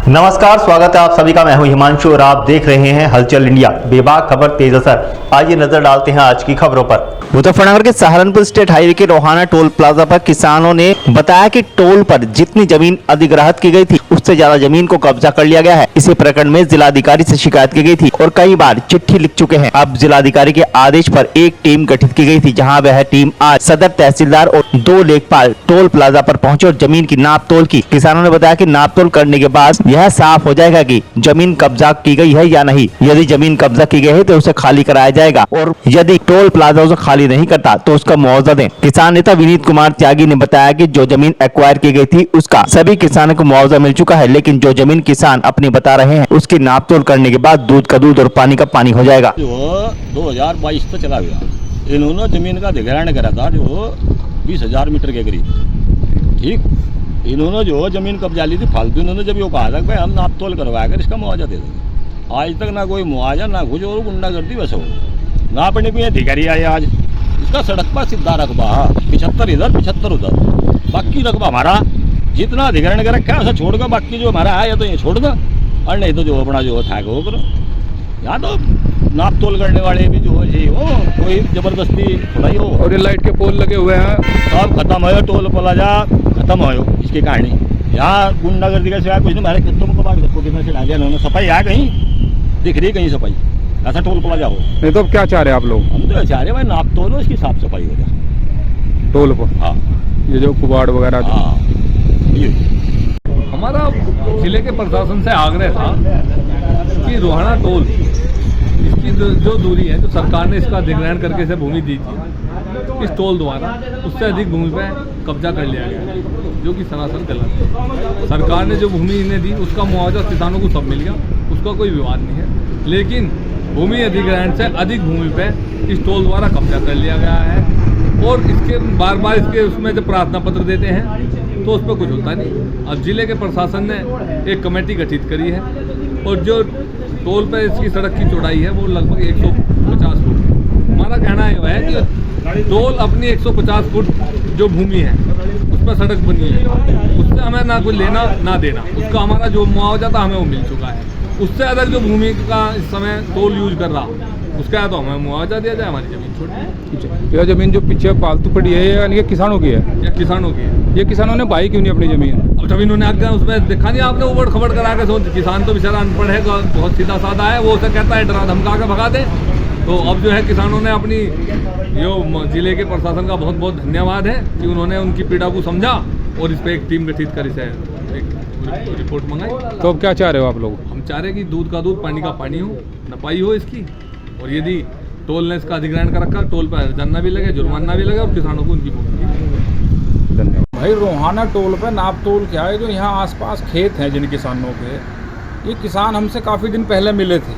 नमस्कार, स्वागत है आप सभी का। मैं हूं हिमांशु और आप देख रहे हैं हलचल इंडिया। बेबाक खबर तेज असर। आइए नजर डालते हैं आज की खबरों पर। मुजफ्फरनगर के सहारनपुर स्टेट हाईवे के रोहाना टोल प्लाजा पर किसानों ने बताया कि टोल पर जितनी जमीन अधिग्रहित की गई थी उससे ज्यादा जमीन को कब्जा कर लिया गया है। इसी प्रकरण में जिलाधिकारी से शिकायत की गई थी और कई बार चिट्ठी लिख चुके हैं। अब जिलाधिकारी के आदेश पर एक टीम गठित की गई थी, जहां वह टीम आज सदर तहसीलदार और 2 लेखपाल टोल प्लाजा पर पहुंचे और जमीन की नाप तोल की। किसानों ने बताया कि नाप तोल करने के बाद यह साफ हो जाएगा कि जमीन कब्जा की गई है या नहीं। यदि जमीन कब्जा की गई है तो उसे खाली कराया जाएगा और यदि टोल प्लाजा उसे खाली नहीं करता तो उसका मुआवजा दें। किसान नेता विनीत कुमार त्यागी ने बताया कि जो जमीन एक्वायर की गई थी उसका सभी किसानों को मुआवजा मिल चुका है, लेकिन जो जमीन किसान अपनी बता रहे हैं उसकी नाप तोल करने के बाद दूध का दूध और पानी का पानी हो जाएगा। जो 2022 तक चला गया, इन्होंने जमीन का अधिग्रहण करा था जो 20,000 मीटर के करीब। ठीक, इन्होंने जो जमीन कब्जा ली थी फालतू। इन्होंने जब ये कहा था भाई हम नाप तोल करवाया कर इसका मुआवजा दे देंगे, आज तक ना कोई मुआवजा ना कुछ और गुंडागर्दी बस हो ना पड़ने को। अधिकारी आए आज, इसका सड़क पर सीधा रकबा 75 इधर 75 उधर, बाकी रकबा हमारा जितना अधिग्रहण कर रखा है उसे छोड़ कर बाकी जो हमारा है या तो ये छोड़ दो और नहीं तो जो अपना जो था वो करो। यहाँ तो नाप तोल करने वाले भी जो है हो कोई जबरदस्ती थोड़ा ही हो। और ये लाइट के पोल लगे हुए हैं, सब खत्म हो टोल प्लाजा खत्म हो इसकी कहानी। यहाँ गुंडागर्दी का सिवाय कुछ नहीं। हमारे खेतों को बांट देखो कितना से डालिया उन्होंने। सफाई है कहीं दिख रही कहीं सफाई? ऐसा टोल प्लाजा हो नहीं तो क्या चाह रहे हैं आप लोग? हम तो चाह रहे भाई नाप तोलो इसकी साफ सफाई हो जाए टोल पर। हाँ, ये जो कुबाड़ वगैरह। हाँ, ये हमारा जिले के प्रशासन से आग्रह था कि रोहाना टोल इसकी जो दूरी है, जो सरकार ने इसका अधिग्रहण करके इसे भूमि दी थी, इस टोल द्वारा उससे अधिक भूमि पे कब्जा कर लिया गया, जो कि सरासर गलत है। सरकार ने जो भूमि इन्हें दी उसका मुआवजा किसानों को सब मिल गया, उसका कोई विवाद नहीं है, लेकिन भूमि अधिग्रहण से अधिक भूमि पे इस टोल द्वारा कब्जा कर लिया गया है। और इसके बार बार इसके उसमें जब प्रार्थना पत्र देते हैं तो उस पर कुछ होता नहीं। अब जिले के प्रशासन ने एक कमेटी गठित करी है और जो टोल पे इसकी सड़क की चौड़ाई है वो लगभग 150 फुट। हमारा कहना है कि टोल अपनी 150 फुट जो भूमि है उस पर सड़क बनी है, उससे हमें ना कोई लेना ना देना। उसका हमारा जो मुआवजा था हमें वो मिल चुका है। उससे अधिक जो भूमि का इस समय टोल यूज कर रहा उसका तो हमें मुआवजा दिया जाए, हमारी जमीन छोटी। यह जमीन जो पीछे फालतू पड़ी है यानी कि किसानों की है? ये किसानों की है। ये किसानों ने भाई क्यों नहीं अपनी जमीन? अब जब इन्होंने आगे उसमें देखा नहीं आपने उबड़ खबड़ करा के सोच। किसान तो बेचारा अनपढ़ है, बहुत सीधा साधा है, वो उसे कहता है डरा धमका के भगा दे। तो अब जो है किसानों ने अपनी जो जिले के प्रशासन का बहुत बहुत धन्यवाद है कि उन्होंने उनकी पीड़ा को समझा और इस पर एक टीम गठित कर इसे एक रिपोर्ट मंगाई। तो अब क्या चाह रहे हो आप लोग? हम चाह रहे हैं कि दूध का दूध पानी का पानी हो, नपाई हो इसकी। और यदि टोल ने इसका अधिग्रहण कर रखा, टोल पर हर्जाना भी लगे, जुर्माना भी लगे और किसानों को उनकी भूमि। धन्यवाद। भाई रोहाना टोल पे नाप तोल क्या है? जो यहाँ आसपास खेत हैं जिन किसानों के, ये किसान हमसे काफ़ी दिन पहले मिले थे।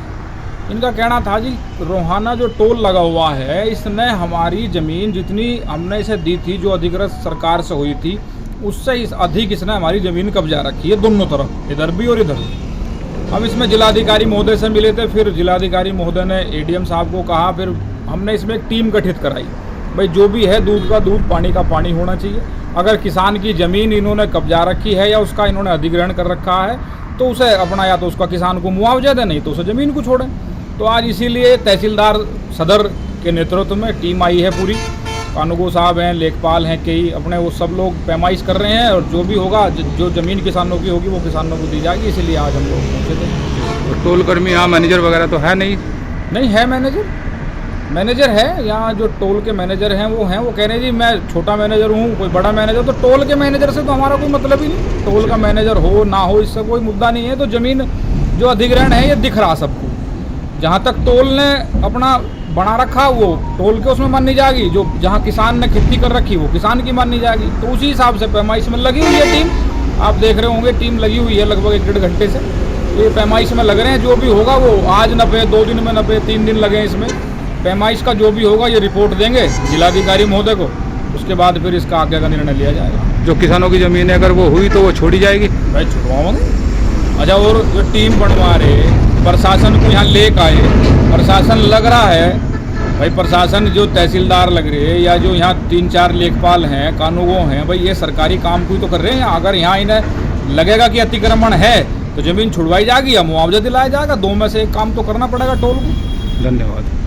इनका कहना था जी रोहाना जो टोल लगा हुआ है इसने हमारी ज़मीन जितनी हमने इसे दी थी, जो अधिग्रहित सरकार से हुई थी, उससे इस अधिक इसने हमारी ज़मीन कब्जा रखी है दोनों तरफ, इधर भी और इधर भी। हम इसमें जिलाधिकारी महोदय से मिले थे, फिर जिलाधिकारी महोदय ने एडीएम साहब को कहा, फिर हमने इसमें एक टीम गठित कराई। भाई जो भी है दूध का दूध पानी का पानी होना चाहिए। अगर किसान की ज़मीन इन्होंने कब्जा रखी है या उसका इन्होंने अधिग्रहण कर रखा है तो उसे अपना या तो उसका किसान को मुआवजा दे, नहीं तो उसे ज़मीन को छोड़ें। तो आज इसीलिए तहसीलदार सदर के नेतृत्व में टीम आई है पूरी। कानूगो साहब हैं, लेखपाल हैं, कई अपने वो सब लोग पैमाइश कर रहे हैं और जो भी होगा जो ज़मीन किसानों की होगी वो किसानों को दी जाएगी। इसीलिए आज हम लोग पहुँचे थे। तो टोल कर्मी यहाँ मैनेजर वगैरह तो है नहीं? नहीं है, मैनेजर है यहाँ। जो टोल के मैनेजर हैं वो कह रहे हैं जी मैं छोटा मैनेजर हूँ, कोई बड़ा मैनेजर। तो टोल के मैनेजर से तो हमारा कोई मतलब ही नहीं। टोल का मैनेजर हो ना हो इससे कोई मुद्दा नहीं है। तो ज़मीन जो अधिग्रहण है ये दिख रहा सबको। जहाँ तक टोल ने अपना बना रखा वो टोल के उसमें मानी जाएगी, जो जहाँ किसान ने खेती कर रखी वो किसान की मानी जाएगी। तो उसी हिसाब से पैमाइश में लगी हुई है टीम। आप देख रहे होंगे टीम लगी हुई है लगभग 1-1.5 घंटे से। ये पैमाइश में लग रहे हैं। जो भी होगा वो आज नपे, 2 दिन में नपे, 3 दिन लगे इसमें। पैमाइश का जो भी होगा ये रिपोर्ट देंगे जिलाधिकारी महोदय को, उसके बाद फिर इसका आगे का निर्णय लिया जाएगा। जो किसानों की ज़मीन है अगर वो हुई तो वो छोड़ी जाएगी? भाई छुड़वाओगे। अच्छा, और जो टीम बनवा रहे प्रशासन को यहाँ लेकर आए, प्रशासन लग रहा है भाई, प्रशासन जो तहसीलदार लग रहे हैं या जो यहाँ 3-4 लेखपाल हैं, कानूगो हैं, भाई ये सरकारी काम कोई तो कर रहे हैं। अगर यहाँ इन्हें लगेगा कि अतिक्रमण है तो ज़मीन छुड़वाई जाएगी या मुआवजा दिलाया जाएगा, दो में से एक काम तो करना पड़ेगा टोल को। धन्यवाद।